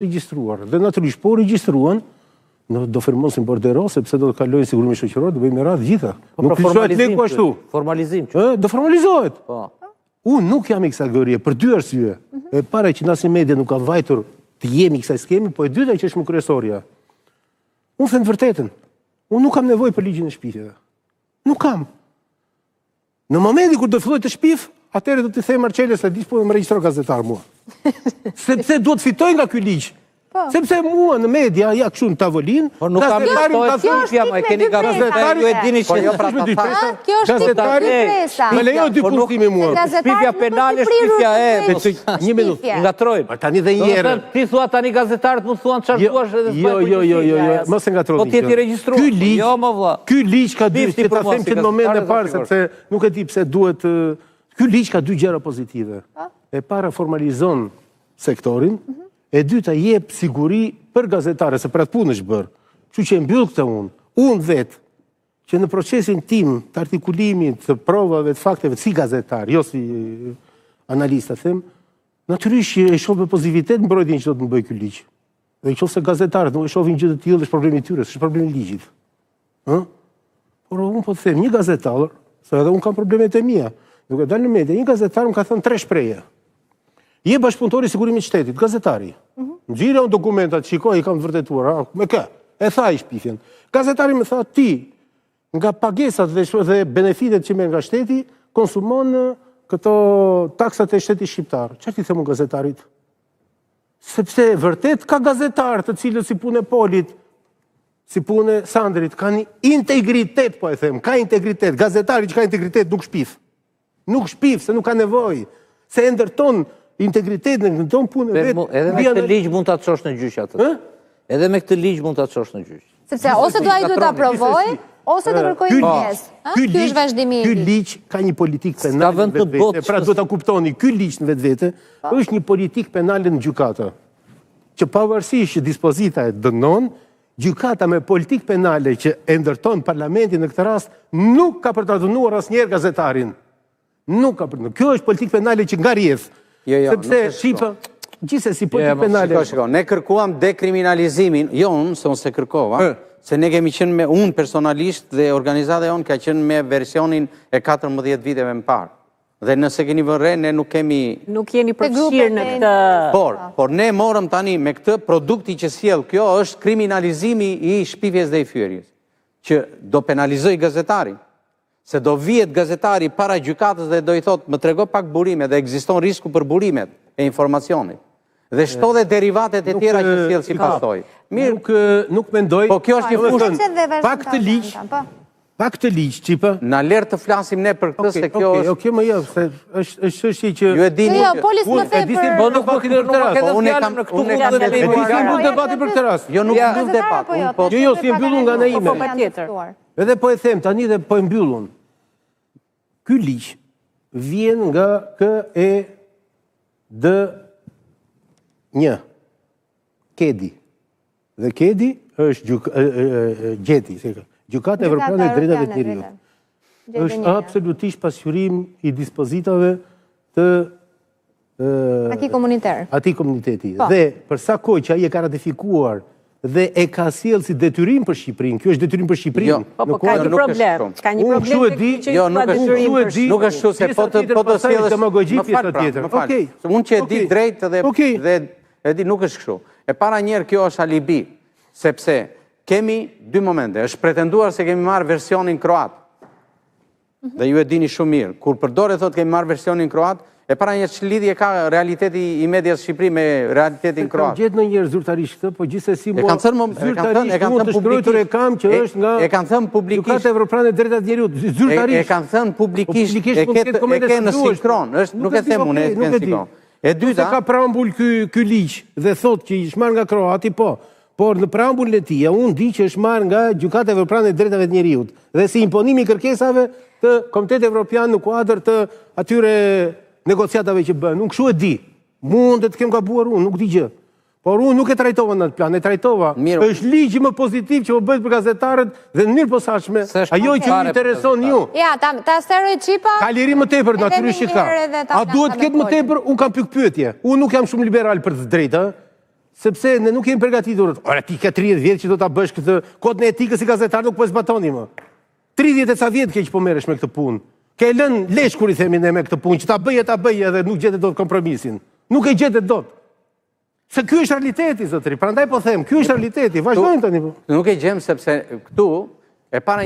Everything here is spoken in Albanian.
regjistruar. Dhe natyrisht po regjistruan, do firmosin bordero, sepse do të kalojnë sigurimi shoqëror, do bëjmë radhë gjitha. Nuk kishohet leku ashtu. Formalizim. Do formalizohet. Unë nuk jam i kësaj kategorie për dy arsye. E para që nasin media nuk ka vajtur të jemi kësaj skemi, po e dyta që është më kryesorja. Unë them vërtetën. Unë nuk kam nevojë për ligjin e shpifjeve. Nuk kam. Në momentin kur do filloj të shpif, atëherë do t'i them Marçeles se diç po më regjistro gazetar mua. Sepse duhet fitoj nga ky ligj. Sepse mua në media ja kështu në tavolinë, gazetari më ka thënë ja më keni gazetari, ju e dini që jo pra ta. Kjo është gazetari presa. Më lejo dy pushime mua. Shpifja penale, shpifja e. Një minutë. Ngatrojmë. Tani dhe një herë. Ti thua tani gazetarët mund thuan çfarë duash edhe Jo, mos e ngatroni. Po ti je regjistruar. Jo më vlla. Ky ligj ka dy, që ta them që në momentin e parë sepse nuk e di pse duhet ky ligj ka dy gjëra pozitive. E para formalizon sektorin, e dyta jep siguri për gazetare, se për atë punë është bërë. Kështu që e mbyll këtë unë vetë, që në procesin tim të artikulimit, të provave, të fakteve, si gazetar, jo si analista, them, natyrisht e shoh me pozitivitet mbrojtjen që do të më bëj ky ligj. Dhe nëse gazetarët nuk e shohin gjë të tillë, është problemi i tyre, është problemi i ligjit. Por unë po të them, një gazetar, se edhe unë kam problemet e mia, duke dalë në media, një gazetar më ka thënë 3 shprehje. Je bashkëpunëtori i sigurimit të shtetit, gazetari. Nxirë unë dokumentat, shikoj, i kam vërtetuar, me kë? E tha i shpifjen. Gazetari më tha, ti, nga pagesat dhe benefitet që merr nga shteti, konsumon këto taksat e shtetit shqiptar. Çfarë ti them unë gazetarit? Sepse vërtet ka gazetarë të cilët si punë e Polit, si punë e Sandrit, kanë integritet, po e them, ka integritet. Gazetari që ka integritet nuk shpif. Nuk shpif, se nuk ka nevojë. Se e ndërton integritetin në tonë punë e vetë. Edhe me këtë ligj mund ta çosh në gjyq atë. Edhe me këtë ligj mund ta çosh në gjyq. Sepse ose do ai duhet ta provojë, ose do kërkojë pjesë. Ky është vazhdimi i ky ligj ka një politikë penale në vetë. Pra duhet ta kuptoni, ky ligj në vetvete është një politikë penale në gjykata. Që pavarësisht që dispozita e dënon, gjykata me politikë penale që e ndërton parlamentin në këtë rast nuk ka për ta dënuar asnjëherë gazetarin. Nuk ka për. Kjo është politikë penale që nga rrjedh. Sepse Shqipa, gjithsesi politikë penale. Ne kërkuam dekriminalizimin, jo unë, se unë se kërkova, se ne kemi qenë me unë personalisht dhe organizata jonë ka qenë me versionin e 14 viteve më parë. Dhe nëse keni vënë, ne nuk kemi... Nuk jeni përfshirë në këtë... Por ne morëm tani me këtë produkti që sjell, kjo është kriminalizimi i shpifjes dhe i fyerjes, që do penalizoj gazetarin. Se do vihet gazetari para gjykatës dhe do i thotë, më trego pak burime dhe ekziston risku për burimet e informacionit. Dhe shto dhe derivatet e tjera që sjell si pasojë. Nuk mendoj. Po kjo është një fushë. Pak të ligj, çipa. Na lër të flasim ne për këtë se kjo është. Okej, më jep, se është çështje që ju e dini. Jo, Polis më the për. Po nuk po keni rast. Unë kam debati për këtë rast. Jo, nuk mbyll debat. Jo, si e mbyllun nga ana ime. Po patjetër. Edhe po e them tani dhe po e mbyllun. Ky ligj vjen nga KED1. Kedi. Dhe Kedi është gjeti. Gjykata Evropiane e Drejtave të Njerëzit. Është absolutisht pasqyrim i dispozitave të atij komuniteti. Dhe për sa kohë që ai e ka ratifikuar dhe e ka sjell si detyrim për Shqipërinë. Ky është detyrim për Shqipërinë. Po ka një problem. Ka një problem që jo, nuk është kështu se po të sjellësh demagogji pjesa tjetër. Okej. Unë që e di drejt dhe e di nuk është kështu. E para njerë kjo është alibi, sepse kemi dy momente. Është pretenduar se kemi marrë versionin kroat. Dhe ju e dini shumë mirë. Kur përdore thotë kemi marrë versionin kroat, e para një që lidhje ka realiteti i medias Shqipëri me realitetin kroat. Gjetë në njërë zyrtarisht këtë, po gjithsesi mua zyrtarisht mund të shkruajtur e kam që është nga Gjykata Evropiane e Drejtave të Njerëzit. Zyrtarisht. E kanë thënë publikisht, e ke në sinkron, nuk e them unë, e ke në sinkron. E dyta, ka preambull ky ligj dhe thotë që është marrë nga kroati, po. Por në preambullin e tij, unë di që është marrë nga Gjykata Evropiane e Drejtave të Njerëzit dhe si imponimi i kërkesave të Komitetit Evropian në kuadër të atyre negociatave që bën. Unë kështu e di. Mund të kem gabuar unë, nuk di gjë. Por unë nuk e trajtova në atë plan, e trajtova. Është ligji më pozitiv që po bëhet për gazetarët dhe në mënyrë posaçme ajo që ju intereson ju. Ja, ta steroj çipa. Ka liri më tepër natyrisht që ka. A duhet të ketë më tepër? Unë kam pyetje. Unë nuk jam shumë liberal për të drejtë, Sepse ne nuk kemi përgatitur. Ora, ti ke 30 vjetë që do ta bësh këtë, kodën e etikës si gazetar nuk po e zbatoni më. 30 e ca vjetë ke që po merresh me këtë punë. Ke lënë lesh kur i themi ne me këtë punë, që ta bëje edhe nuk gjetet dot kompromisin. Nuk e gjetet dot. Se ky është realiteti, zotëri. Prandaj po them, ky është realiteti. Vazhdojmë tani. Nuk e gjem sepse këtu e para